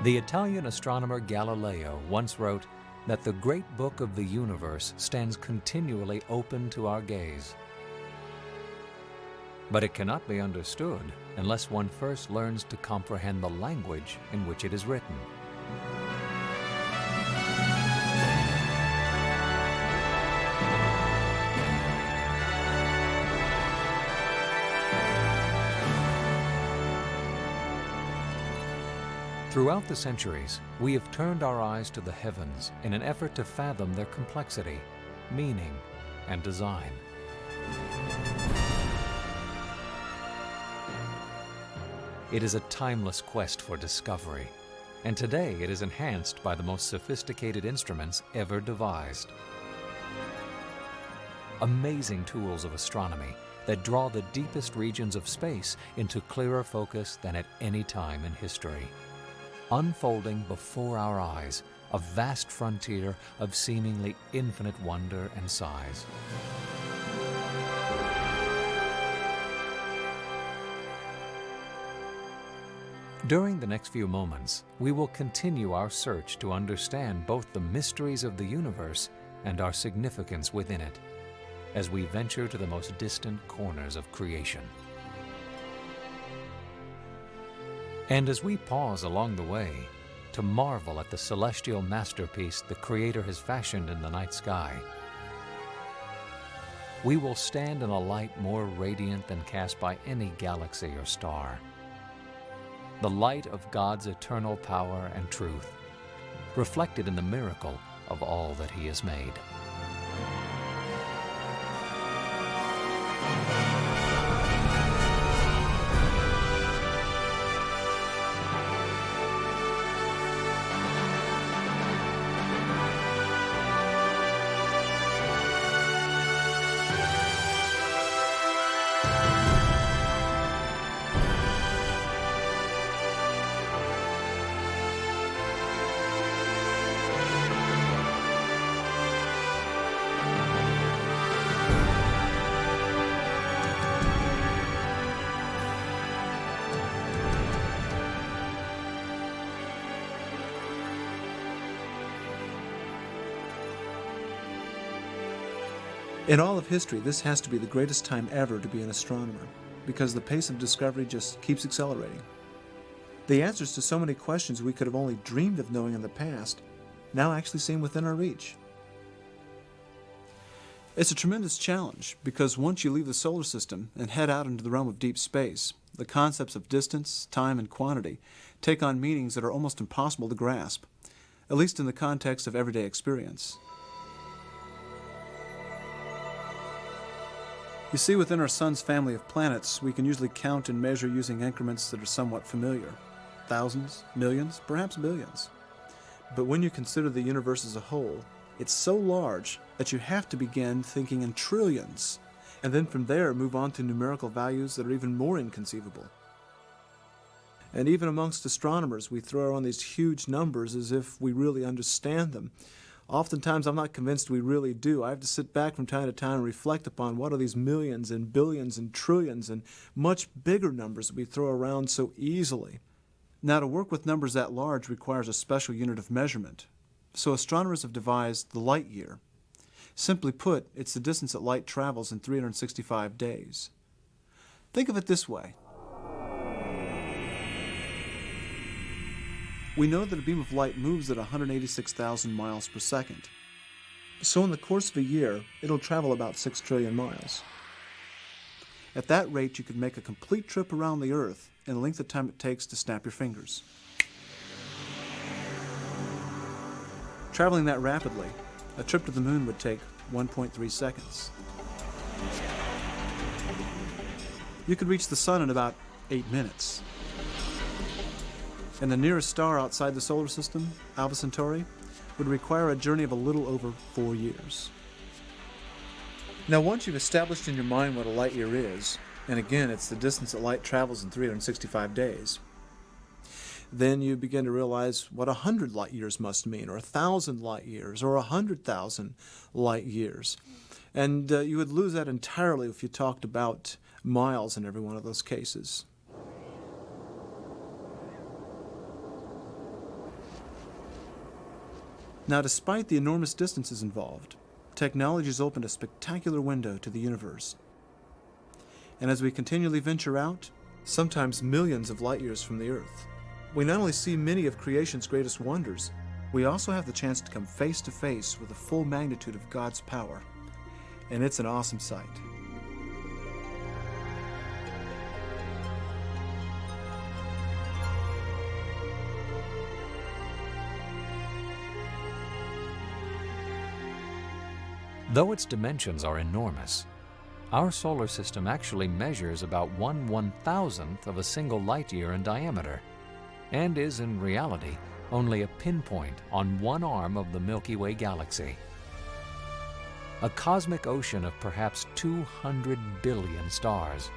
The Italian astronomer Galileo once wrote that the great book of the universe stands continually open to our gaze. But it cannot be understood unless one first learns to comprehend the language in which it is written. Throughout the centuries, we have turned our eyes to the heavens in an effort to fathom their complexity, meaning, and design. It is a timeless quest for discovery, and today it is enhanced by the most sophisticated instruments ever devised. Amazing tools of astronomy that draw the deepest regions of space into clearer focus than at any time in history. Unfolding before our eyes, a vast frontier of seemingly infinite wonder and size. During the next few moments, we will continue our search to understand both the mysteries of the universe and our significance within it, as we venture to the most distant corners of creation. And as we pause along the way to marvel at the celestial masterpiece the Creator has fashioned in the night sky, we will stand in a light more radiant than cast by any galaxy or star. The light of God's eternal power and truth, reflected in the miracle of all that He has made. In all of history, this has to be the greatest time ever to be an astronomer, because the pace of discovery just keeps accelerating. The answers to so many questions we could have only dreamed of knowing in the past now actually seem within our reach. It's a tremendous challenge, because once you leave the solar system and head out into the realm of deep space, the concepts of distance, time, and quantity take on meanings that are almost impossible to grasp, at least in the context of everyday experience. You see, within our Sun's family of planets, we can usually count and measure using increments that are somewhat familiar. Thousands, millions, perhaps billions. But when you consider the universe as a whole, it's so large that you have to begin thinking in trillions, and then from there move on to numerical values that are even more inconceivable. And even amongst astronomers, we throw around these huge numbers as if we really understand them. Oftentimes, I'm not convinced we really do. I have to sit back from time to time and reflect upon what are these millions and billions and trillions and much bigger numbers that we throw around so easily. Now, to work with numbers that large requires a special unit of measurement. So astronomers have devised the light year. Simply put, it's the distance that light travels in 365 days. Think of it this way. We know that a beam of light moves at 186,000 miles per second. So in the course of a year, it'll travel about 6 trillion miles. At that rate, you could make a complete trip around the Earth in the length of time it takes to snap your fingers. Traveling that rapidly, a trip to the moon would take 1.3 seconds. You could reach the sun in about 8 minutes. And the nearest star outside the solar system, Alpha Centauri, would require a journey of a little over 4 years. Now, once you've established in your mind what a light year is, and again, it's the distance that light travels in 365 days, then you begin to realize what 100 light years must mean, or 1,000 light years, or 100,000 light years. And you would lose that entirely if you talked about miles in every one of those cases. Now, despite the enormous distances involved, technology has opened a spectacular window to the universe. And as we continually venture out, sometimes millions of light years from the Earth, we not only see many of creation's greatest wonders, we also have the chance to come face to face with the full magnitude of God's power. And it's an awesome sight. Though its dimensions are enormous, our solar system actually measures about 1/1000th of a single light year in diameter, and is in reality only a pinpoint on one arm of the Milky Way galaxy. A cosmic ocean of perhaps 200 billion stars.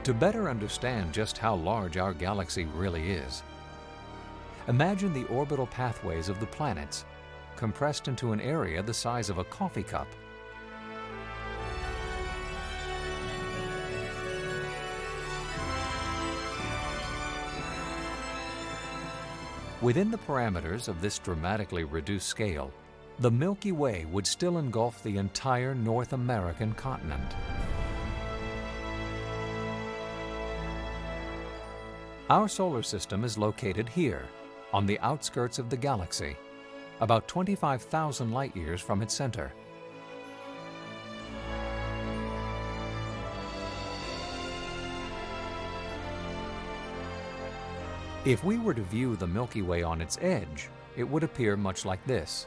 To better understand just how large our galaxy really is, imagine the orbital pathways of the planets compressed into an area the size of a coffee cup. Within the parameters of this dramatically reduced scale, the Milky Way would still engulf the entire North American continent. Our solar system is located here, on the outskirts of the galaxy, about 25,000 light-years from its center. If we were to view the Milky Way on its edge, it would appear much like this.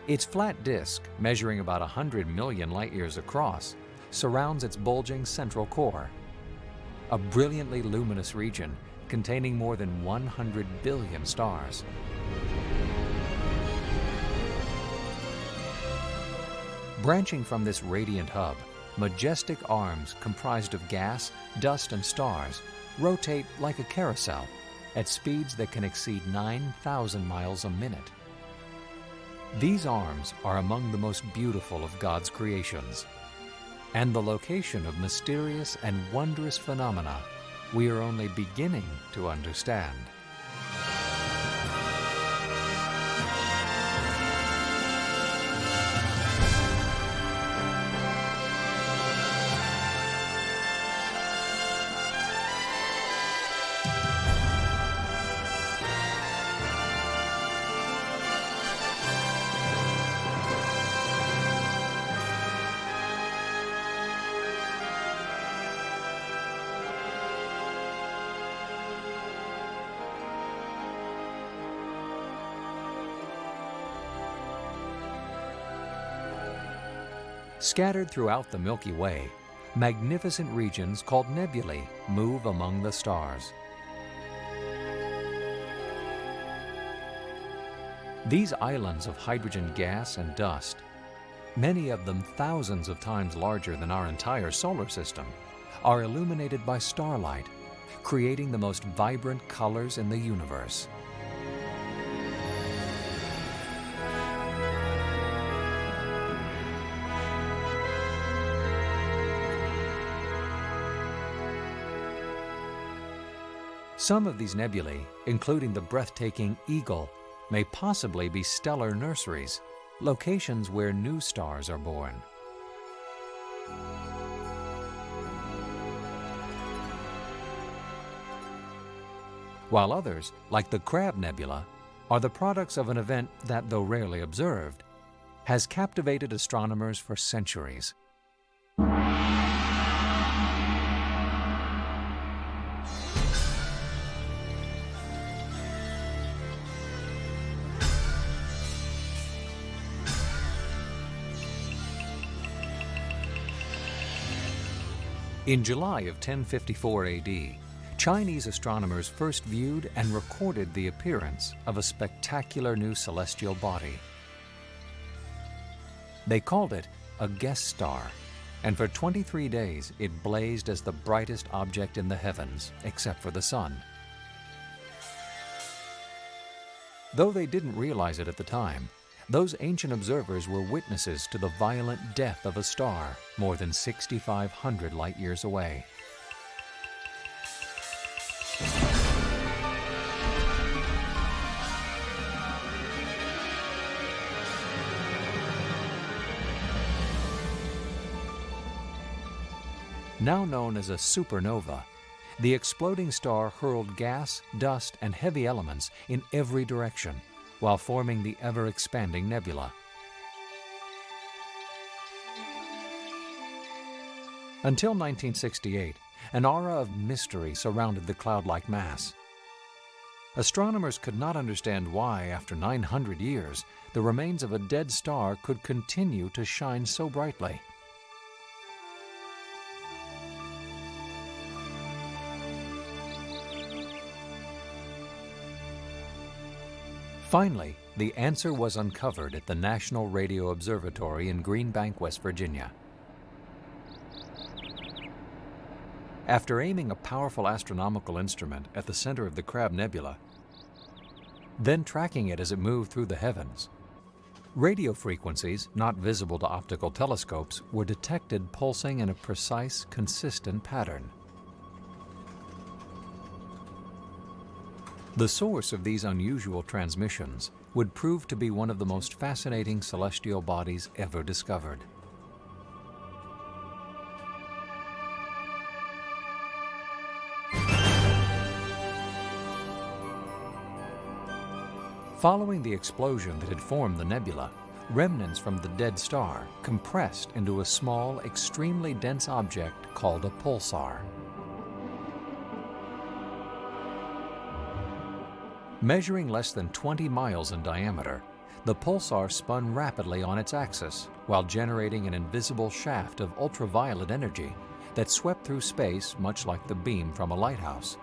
Its flat disk, measuring about 100 million light-years across, surrounds its bulging central core, a brilliantly luminous region containing more than 100 billion stars. Branching from this radiant hub, majestic arms comprised of gas, dust, and stars rotate like a carousel at speeds that can exceed 9,000 miles a minute. These arms are among the most beautiful of God's creations, and the location of mysterious and wondrous phenomena we are only beginning to understand. Scattered throughout the Milky Way, magnificent regions called nebulae move among the stars. These islands of hydrogen gas and dust, many of them thousands of times larger than our entire solar system, are illuminated by starlight, creating the most vibrant colors in the universe. Some of these nebulae, including the breathtaking Eagle, may possibly be stellar nurseries, locations where new stars are born. While others, like the Crab Nebula, are the products of an event that, though rarely observed, has captivated astronomers for centuries. In July of 1054 AD, Chinese astronomers first viewed and recorded the appearance of a spectacular new celestial body. They called it a guest star, and for 23 days it blazed as the brightest object in the heavens, except for the sun. Though they didn't realize it at the time, those ancient observers were witnesses to the violent death of a star more than 6,500 light-years away. Now known as a supernova, the exploding star hurled gas, dust, and heavy elements in every direction while forming the ever-expanding nebula. Until 1968, an aura of mystery surrounded the cloud-like mass. Astronomers could not understand why, after 900 years, the remains of a dead star could continue to shine so brightly. Finally, the answer was uncovered at the National Radio Observatory in Green Bank, West Virginia. After aiming a powerful astronomical instrument at the center of the Crab Nebula, then tracking it as it moved through the heavens, radio frequencies, not visible to optical telescopes, were detected pulsing in a precise, consistent pattern. The source of these unusual transmissions would prove to be one of the most fascinating celestial bodies ever discovered. Following the explosion that had formed the nebula, remnants from the dead star compressed into a small, extremely dense object called a pulsar. Measuring less than 20 miles in diameter, the pulsar spun rapidly on its axis while generating an invisible shaft of ultraviolet energy that swept through space much like the beam from a lighthouse.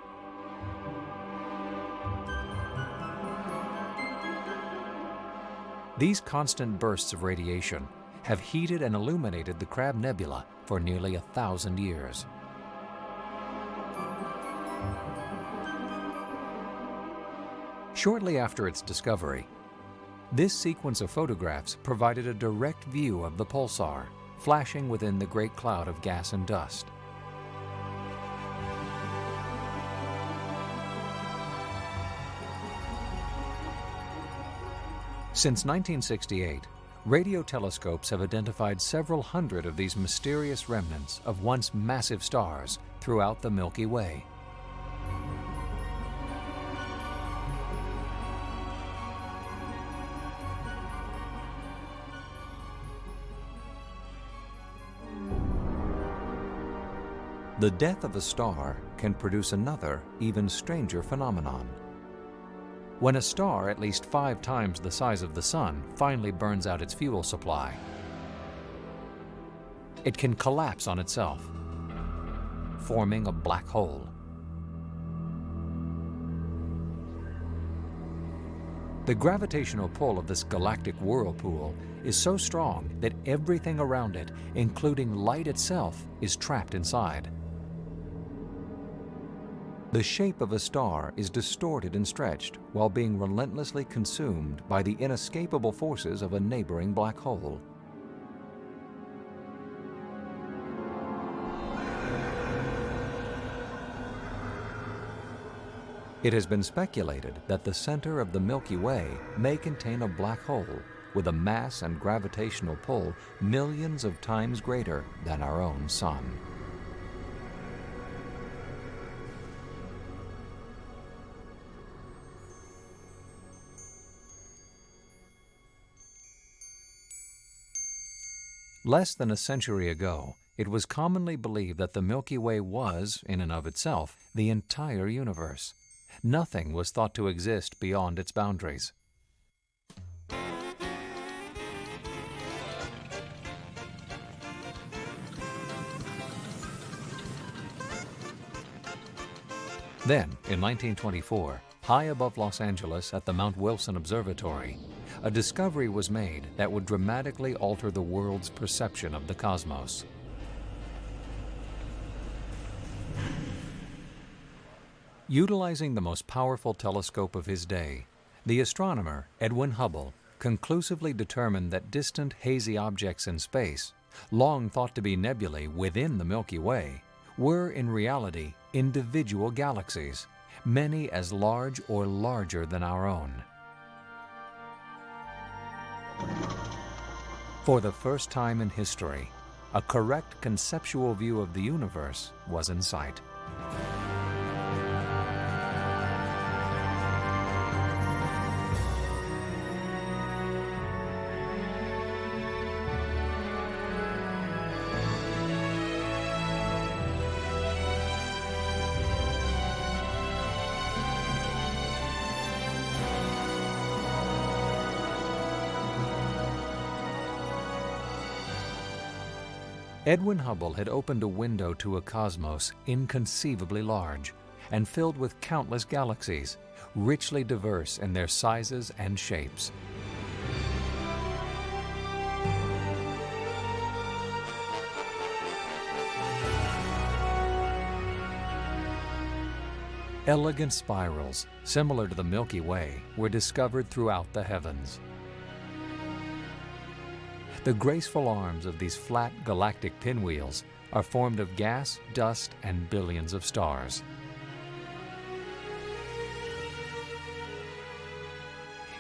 These constant bursts of radiation have heated and illuminated the Crab Nebula for nearly 1,000 years. Shortly after its discovery, this sequence of photographs provided a direct view of the pulsar, flashing within the great cloud of gas and dust. Since 1968, radio telescopes have identified several hundred of these mysterious remnants of once massive stars throughout the Milky Way. The death of a star can produce another, even stranger phenomenon. When a star at least 5 times the size of the Sun finally burns out its fuel supply, it can collapse on itself, forming a black hole. The gravitational pull of this galactic whirlpool is so strong that everything around it, including light itself, is trapped inside. The shape of a star is distorted and stretched while being relentlessly consumed by the inescapable forces of a neighboring black hole. It has been speculated that the center of the Milky Way may contain a black hole with a mass and gravitational pull millions of times greater than our own Sun. Less than a century ago, it was commonly believed that the Milky Way was, in and of itself, the entire universe. Nothing was thought to exist beyond its boundaries. Then, in 1924, high above Los Angeles at the Mount Wilson Observatory, a discovery was made that would dramatically alter the world's perception of the cosmos. Utilizing the most powerful telescope of his day, the astronomer Edwin Hubble conclusively determined that distant hazy objects in space, long thought to be nebulae within the Milky Way, were in reality individual galaxies, many as large or larger than our own. For the first time in history, a correct conceptual view of the universe was in sight. Edwin Hubble had opened a window to a cosmos inconceivably large and filled with countless galaxies, richly diverse in their sizes and shapes. Elegant spirals, similar to the Milky Way, were discovered throughout the heavens. The graceful arms of these flat galactic pinwheels are formed of gas, dust, and billions of stars.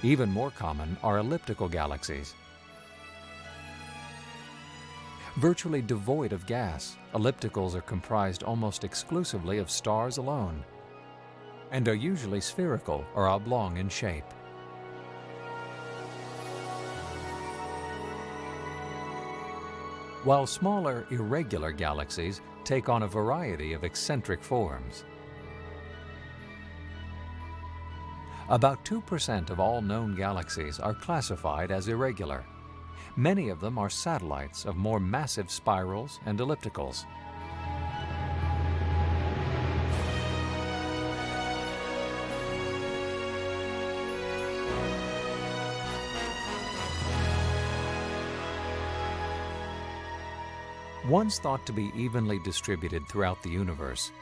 Even more common are elliptical galaxies. Virtually devoid of gas, ellipticals are comprised almost exclusively of stars alone, and are usually spherical or oblong in shape. While smaller, irregular galaxies take on a variety of eccentric forms. About 2% of all known galaxies are classified as irregular. Many of them are satellites of more massive spirals and ellipticals. Once thought to be evenly distributed throughout the universe,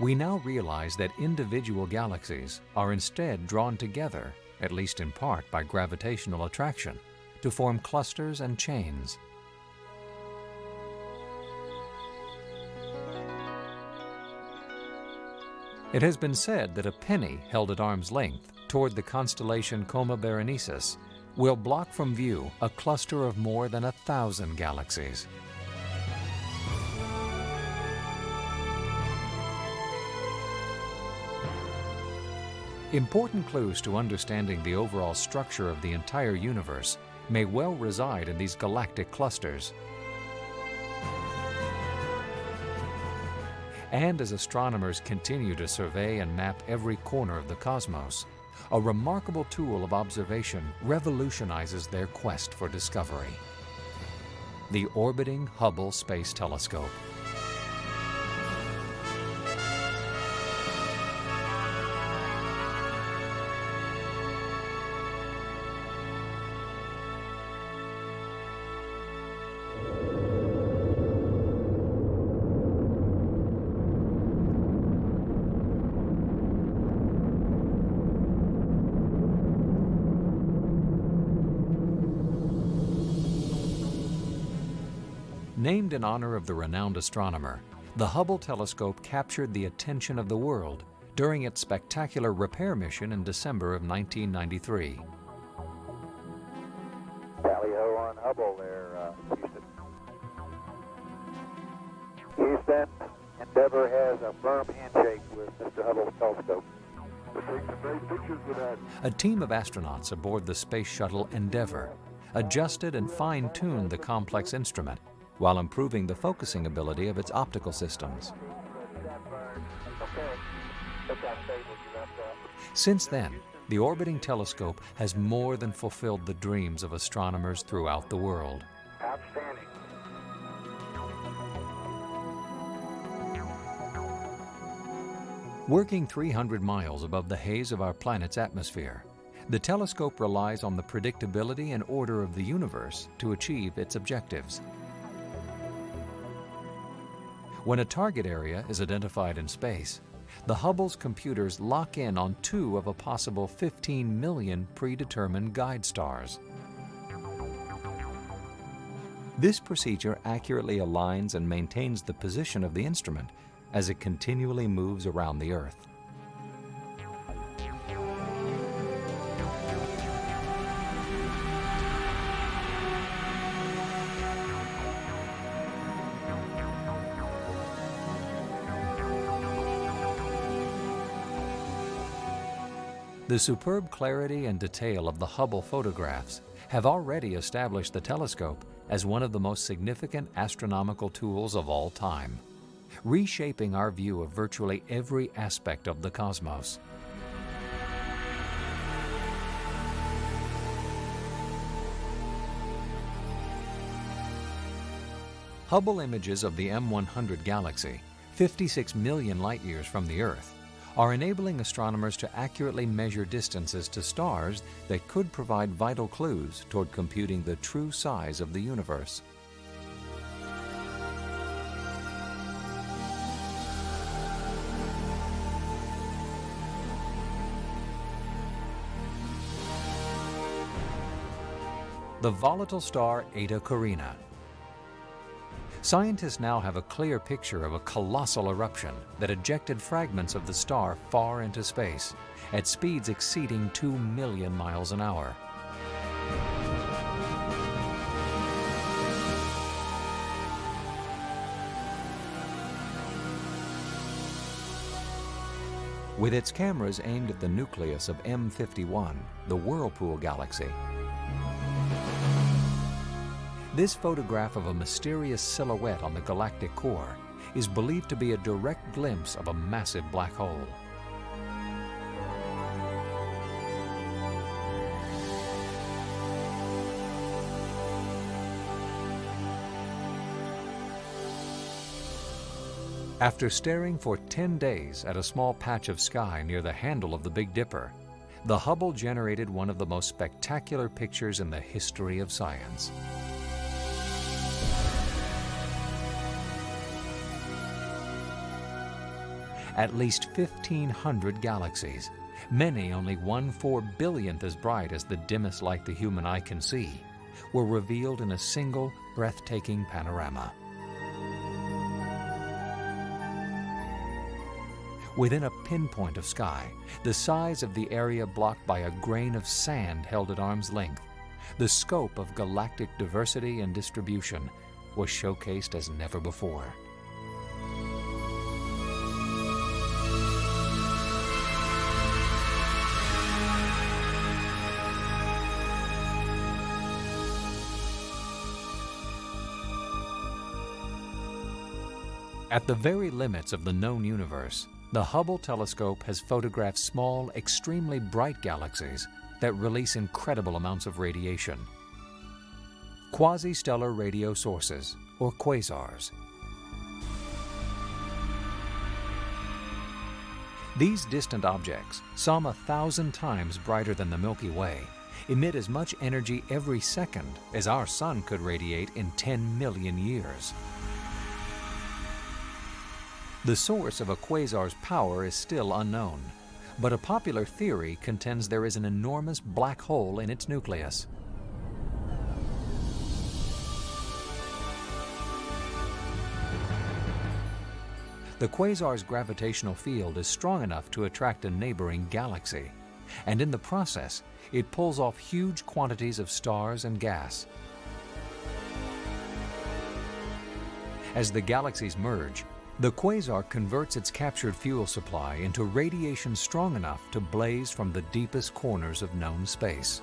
we now realize that individual galaxies are instead drawn together, at least in part by gravitational attraction, to form clusters and chains. It has been said that a penny held at arm's length toward the constellation Coma Berenices will block from view a cluster of more than 1,000 galaxies. Important clues to understanding the overall structure of the entire universe may well reside in these galactic clusters. And as astronomers continue to survey and map every corner of the cosmos, a remarkable tool of observation revolutionizes their quest for discovery: the orbiting Hubble Space Telescope. Named in honor of the renowned astronomer, the Hubble telescope captured the attention of the world during its spectacular repair mission in December of 1993. Tally-ho on Hubble there, Houston. Houston, Endeavour has a firm handshake with Mr. Hubble's telescope. We're taking some great pictures with that. A team of astronauts aboard the space shuttle Endeavour adjusted and fine-tuned the complex instrument while improving the focusing ability of its optical systems. Since then, the orbiting telescope has more than fulfilled the dreams of astronomers throughout the world. Outstanding. Working 300 miles above the haze of our planet's atmosphere, the telescope relies on the predictability and order of the universe to achieve its objectives. When a target area is identified in space, the Hubble's computers lock in on 2 of a possible 15 million predetermined guide stars. This procedure accurately aligns and maintains the position of the instrument as it continually moves around the Earth. The superb clarity and detail of the Hubble photographs have already established the telescope as one of the most significant astronomical tools of all time, reshaping our view of virtually every aspect of the cosmos. Hubble images of the M100 galaxy, 56 million light-years from the Earth, are enabling astronomers to accurately measure distances to stars that could provide vital clues toward computing the true size of the universe. The volatile star Eta Carina. Scientists now have a clear picture of a colossal eruption that ejected fragments of the star far into space at speeds exceeding 2 million miles an hour. With its cameras aimed at the nucleus of M51, the Whirlpool galaxy, this photograph of a mysterious silhouette on the galactic core is believed to be a direct glimpse of a massive black hole. After staring for 10 days at a small patch of sky near the handle of the Big Dipper, the Hubble generated one of the most spectacular pictures in the history of science. At least 1,500 galaxies, many only 1/4 billionth as bright as the dimmest light the human eye can see, were revealed in a single breathtaking panorama. Within a pinpoint of sky, the size of the area blocked by a grain of sand held at arm's length, the scope of galactic diversity and distribution was showcased as never before. At the very limits of the known universe, the Hubble telescope has photographed small, extremely bright galaxies that release incredible amounts of radiation. Quasi-stellar radio sources, or quasars. These distant objects, some 1,000 times brighter than the Milky Way, emit as much energy every second as our Sun could radiate in 10 million years. The source of a quasar's power is still unknown, but a popular theory contends there is an enormous black hole in its nucleus. The quasar's gravitational field is strong enough to attract a neighboring galaxy, and in the process, it pulls off huge quantities of stars and gas. As the galaxies merge, the quasar converts its captured fuel supply into radiation strong enough to blaze from the deepest corners of known space.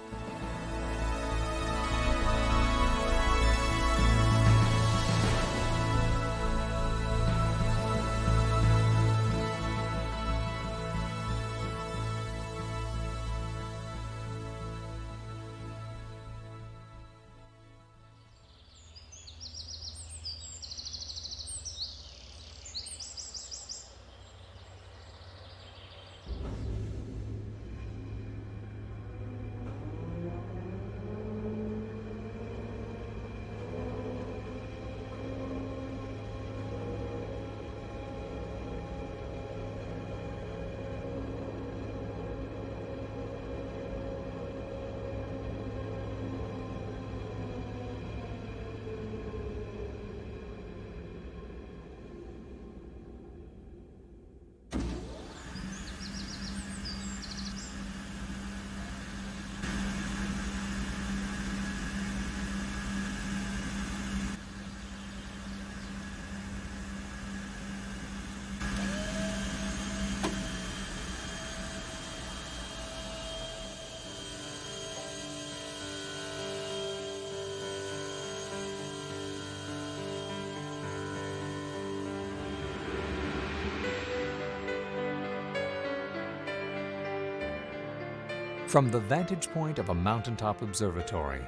From the vantage point of a mountaintop observatory,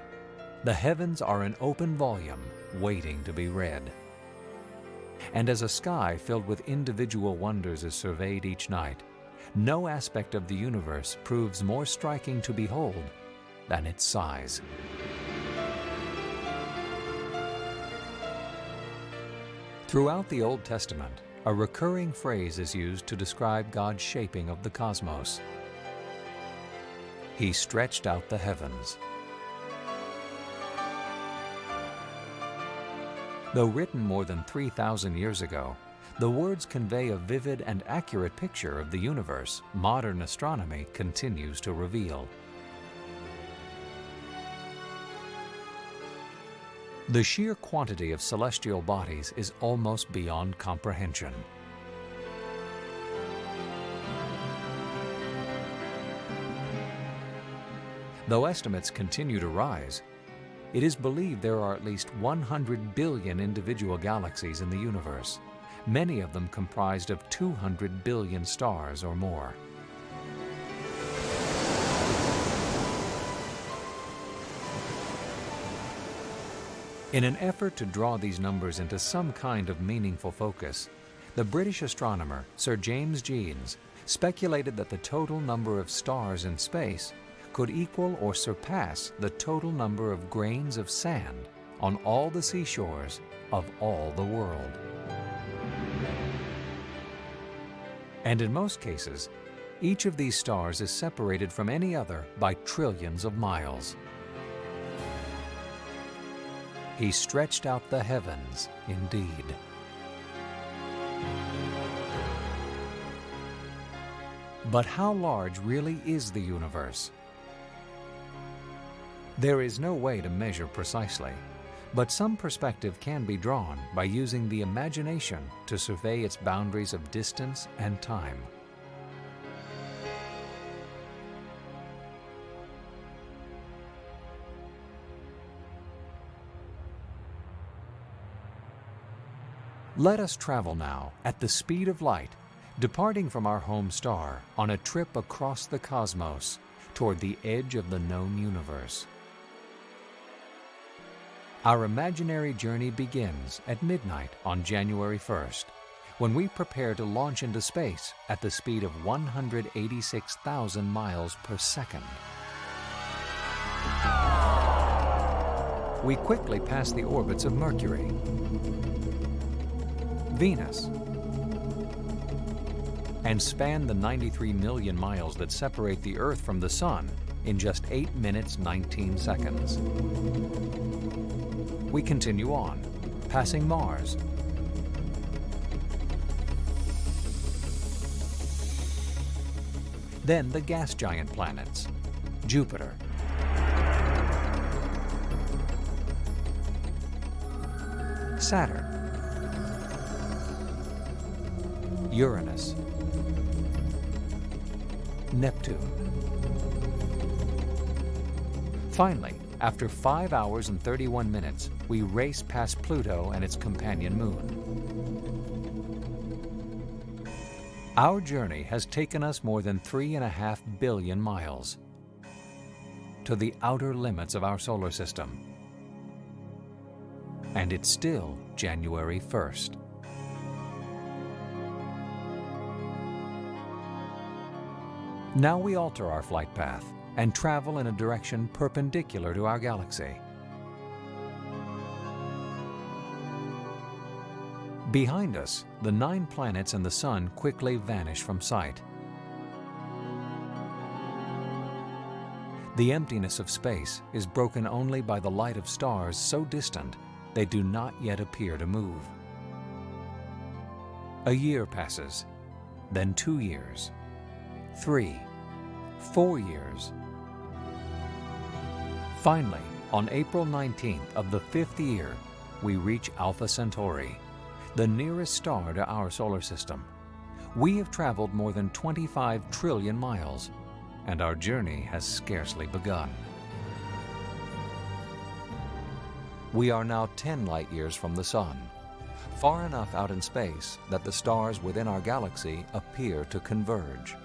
the heavens are an open volume waiting to be read. And as a sky filled with individual wonders is surveyed each night, no aspect of the universe proves more striking to behold than its size. Throughout the Old Testament, a recurring phrase is used to describe God's shaping of the cosmos. He stretched out the heavens. Though written more than 3,000 years ago, the words convey a vivid and accurate picture of the universe modern astronomy continues to reveal. The sheer quantity of celestial bodies is almost beyond comprehension. Though estimates continue to rise, it is believed there are at least 100 billion individual galaxies in the universe, many of them comprised of 200 billion stars or more. In an effort to draw these numbers into some kind of meaningful focus, the British astronomer Sir James Jeans speculated that the total number of stars in space could equal or surpass the total number of grains of sand on all the seashores of all the world. And in most cases, each of these stars is separated from any other by trillions of miles. He stretched out the heavens, indeed. But how large really is the universe? There is no way to measure precisely, but some perspective can be drawn by using the imagination to survey its boundaries of distance and time. Let us travel now at the speed of light, departing from our home star on a trip across the cosmos toward the edge of the known universe. Our imaginary journey begins at midnight on January 1st, when we prepare to launch into space at the speed of 186,000 miles per second. We quickly pass the orbits of Mercury, Venus, and span the 93 million miles that separate the Earth from the Sun in just 8 minutes 19 seconds. We continue on, passing Mars, then the gas giant planets, Jupiter, Saturn, Uranus, Neptune. Finally, after 5 hours and 31 minutes, we race past Pluto and its companion moon. Our journey has taken us more than 3.5 billion miles to the outer limits of our solar system. And it's still January 1st. Now we alter our flight path and travel in a direction perpendicular to our galaxy. Behind us, the 9 planets and the Sun quickly vanish from sight. The emptiness of space is broken only by the light of stars so distant they do not yet appear to move. A year passes, then 2 years, 3, 4 years. Finally, on April 19th of the 5th year, we reach Alpha Centauri, the nearest star to our solar system. We have traveled more than 25 trillion miles, and our journey has scarcely begun. We are now 10 light years from the Sun, far enough out in space that the stars within our galaxy appear to converge.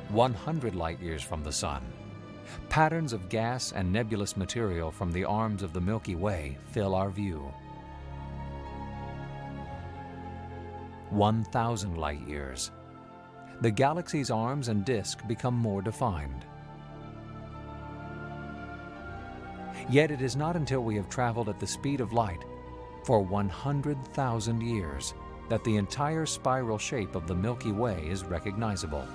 100 light-years from the Sun. Patterns of gas and nebulous material from the arms of the Milky Way fill our view. 1,000 light-years. The galaxy's arms and disk become more defined. Yet it is not until we have traveled at the speed of light for 100,000 years that the entire spiral shape of the Milky Way is recognizable.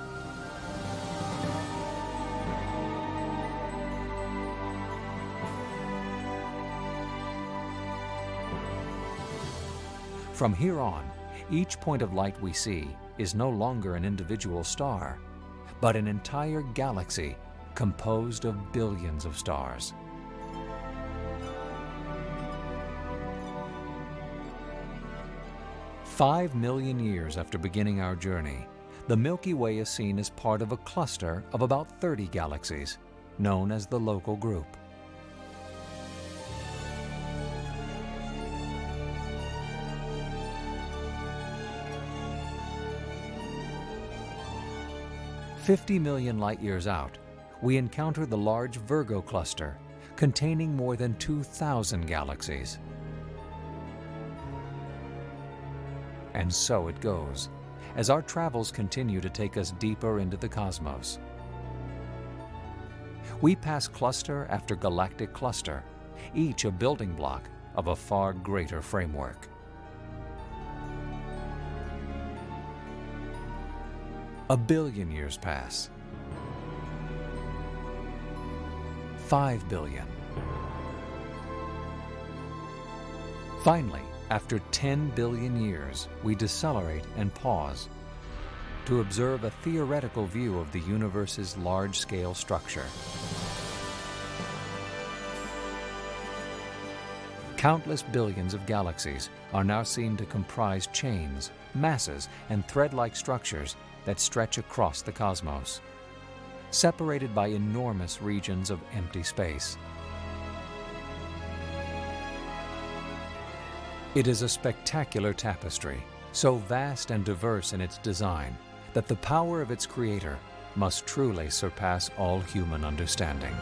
From here on, each point of light we see is no longer an individual star, but an entire galaxy composed of billions of stars. "5 million years after beginning our journey, the Milky Way is seen as part of a cluster of about 30 galaxies, known as the Local Group. "50 million light-years out, we encounter the large Virgo cluster, containing more than 2,000 galaxies. And so it goes, as our travels continue to take us deeper into the cosmos. We pass cluster after galactic cluster, each a building block of a far greater framework. A billion years pass. 5 billion. Finally, after 10 billion years, we decelerate and pause to observe a theoretical view of the universe's large-scale structure. Countless billions of galaxies are now seen to comprise chains, masses, and thread-like structures that stretch across the cosmos, separated by enormous regions of empty space. It is a spectacular tapestry, so vast and diverse in its design that the power of its creator must truly surpass all human understanding.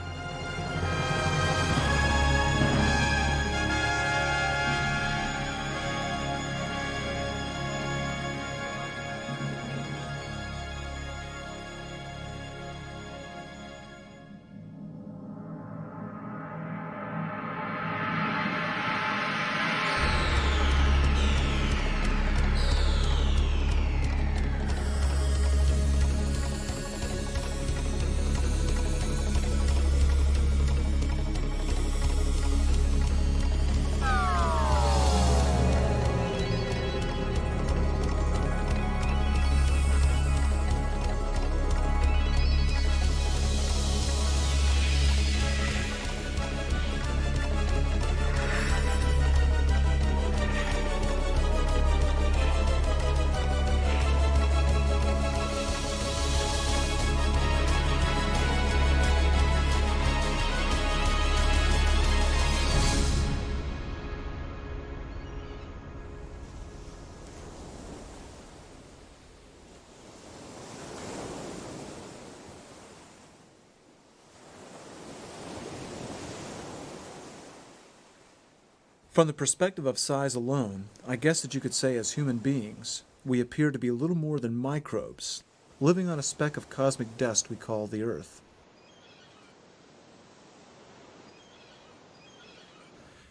From the perspective of size alone, I guess that you could say as human beings, we appear to be little more than microbes, living on a speck of cosmic dust we call the Earth.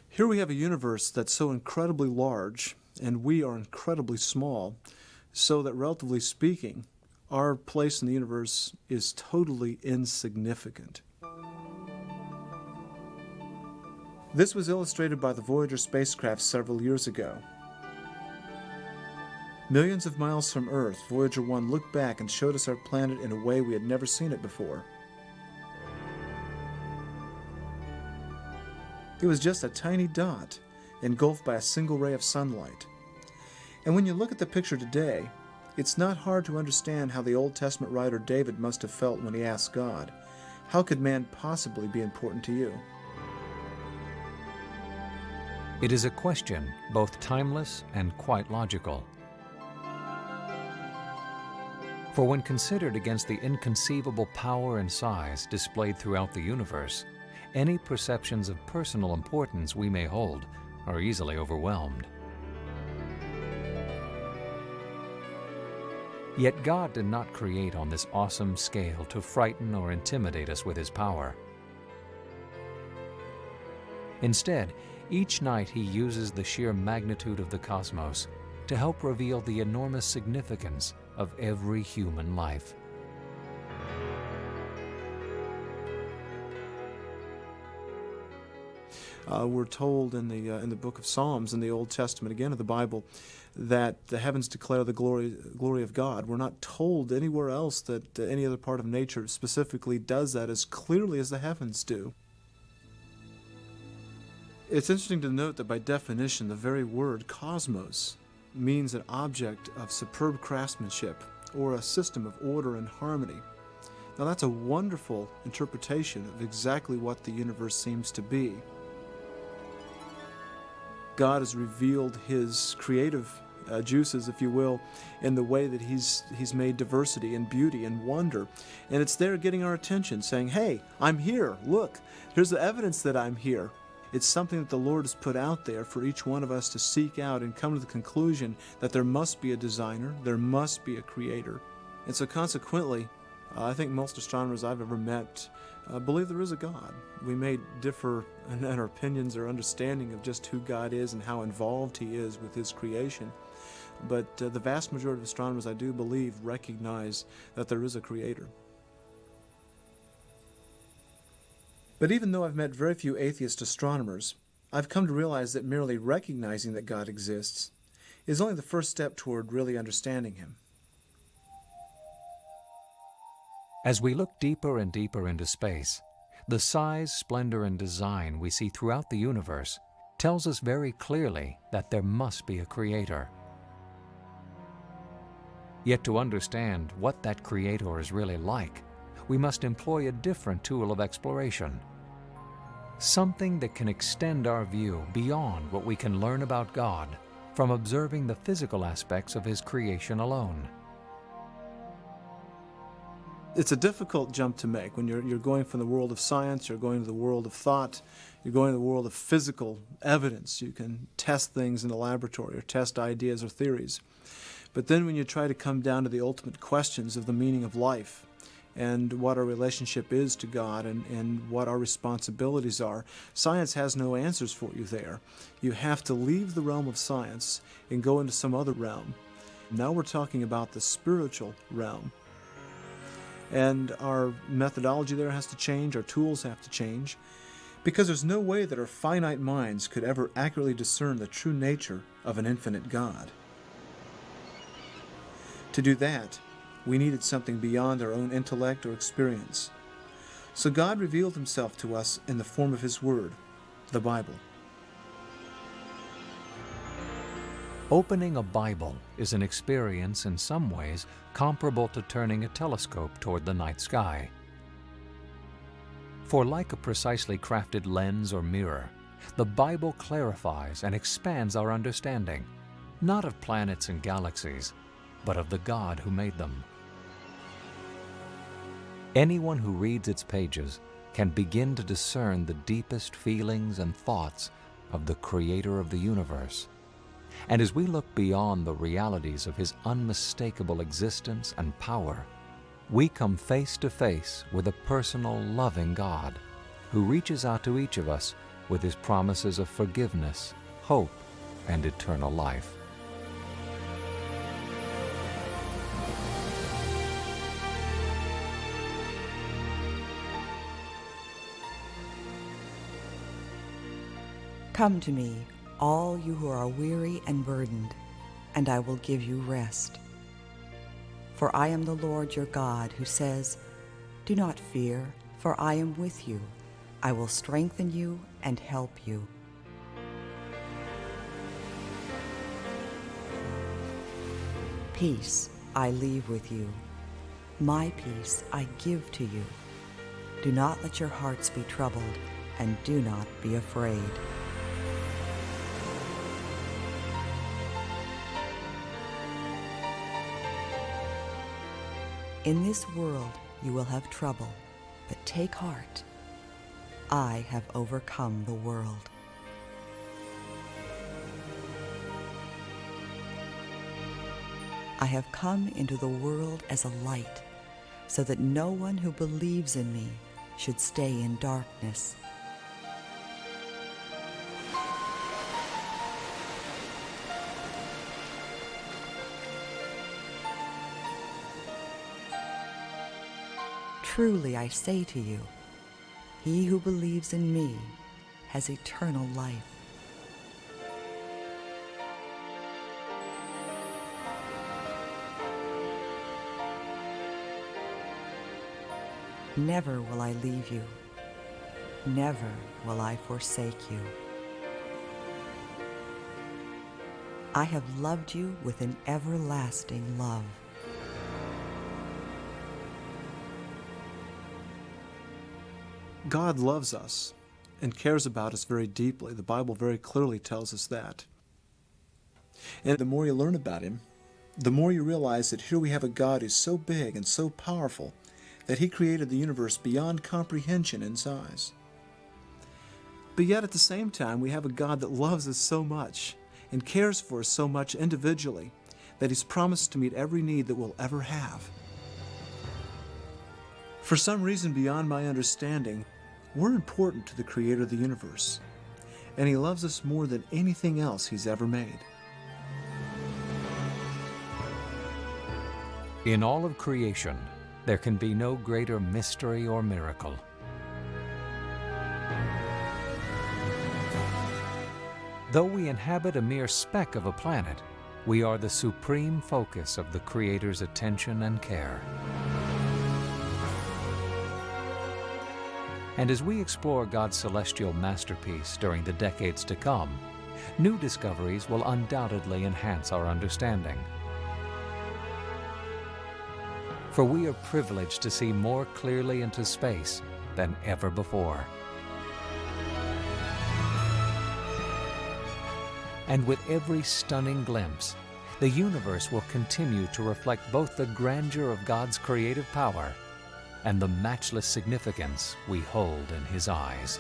Here we have a universe that's so incredibly large, and we are incredibly small, so that relatively speaking, our place in the universe is totally insignificant. This was illustrated by the Voyager spacecraft several years ago. Millions of miles from Earth, Voyager 1 looked back and showed us our planet in a way we had never seen it before. It was just a tiny dot, engulfed by a single ray of sunlight. And when you look at the picture today, it's not hard to understand how the Old Testament writer David must have felt when he asked God, "How could man possibly be important to you?" It is a question both timeless and quite logical. For when considered against the inconceivable power and size displayed throughout the universe, any perceptions of personal importance we may hold are easily overwhelmed. Yet God did not create on this awesome scale to frighten or intimidate us with His power. Instead, each night He uses the sheer magnitude of the cosmos to help reveal the enormous significance of every human life. We're told in the book of Psalms in the Old Testament, again of the Bible, that the heavens declare the glory of God. We're not told anywhere else that any other part of nature specifically does that as clearly as the heavens do. It's interesting to note that by definition, the very word cosmos means an object of superb craftsmanship or a system of order and harmony. Now that's a wonderful interpretation of exactly what the universe seems to be. God has revealed His creative juices, if you will, in the way that He's made diversity and beauty and wonder. And it's there getting our attention, saying, hey, I'm here, look, here's the evidence that I'm here. It's something that the Lord has put out there for each one of us to seek out and come to the conclusion that there must be a designer, there must be a creator. And so consequently, I think most astronomers I've ever met believe there is a God. We may differ in our opinions or understanding of just who God is and how involved He is with His creation, but the vast majority of astronomers, I do believe, recognize that there is a creator. But even though I've met very few atheist astronomers, I've come to realize that merely recognizing that God exists is only the first step toward really understanding Him. As we look deeper and deeper into space, the size, splendor, and design we see throughout the universe tells us very clearly that there must be a creator. Yet to understand what that creator is really like, we must employ a different tool of exploration. Something that can extend our view beyond what we can learn about God from observing the physical aspects of His creation alone. It's a difficult jump to make when you're going from the world of science, you're going to the world of thought, you're going to the world of physical evidence. You can test things in the laboratory or test ideas or theories. But then when you try to come down to the ultimate questions of the meaning of life and what our relationship is to God and what our responsibilities are, science has no answers for you there. You have to leave the realm of science and go into some other realm. Now we're talking about the spiritual realm. And our methodology there has to change, our tools have to change, because there's no way that our finite minds could ever accurately discern the true nature of an infinite God. To do that, we needed something beyond our own intellect or experience. So God revealed Himself to us in the form of His Word, the Bible. Opening a Bible is an experience in some ways comparable to turning a telescope toward the night sky. For like a precisely crafted lens or mirror, the Bible clarifies and expands our understanding, not of planets and galaxies, but of the God who made them. Anyone who reads its pages can begin to discern the deepest feelings and thoughts of the Creator of the universe. And as we look beyond the realities of His unmistakable existence and power, we come face to face with a personal, loving God who reaches out to each of us with His promises of forgiveness, hope, and eternal life. Come to me, all you who are weary and burdened, and I will give you rest. For I am the Lord your God, who says, do not fear, for I am with you. I will strengthen you and help you. Peace I leave with you. My peace I give to you. Do not let your hearts be troubled, and do not be afraid. In this world you will have trouble, but take heart. I have overcome the world. I have come into the world as a light, so that no one who believes in me should stay in darkness. Truly I say to you, he who believes in me has eternal life. Never will I leave you. Never will I forsake you. I have loved you with an everlasting love. God loves us and cares about us very deeply. The Bible very clearly tells us that. And the more you learn about Him, the more you realize that here we have a God who's so big and so powerful that He created the universe beyond comprehension in size. But yet at the same time, we have a God that loves us so much and cares for us so much individually that He's promised to meet every need that we'll ever have. For some reason beyond my understanding, we're important to the Creator of the universe, and He loves us more than anything else He's ever made. In all of creation, there can be no greater mystery or miracle. Though we inhabit a mere speck of a planet, we are the supreme focus of the Creator's attention and care. And as we explore God's celestial masterpiece during the decades to come, new discoveries will undoubtedly enhance our understanding. For we are privileged to see more clearly into space than ever before. And with every stunning glimpse, the universe will continue to reflect both the grandeur of God's creative power and the matchless significance we hold in His eyes.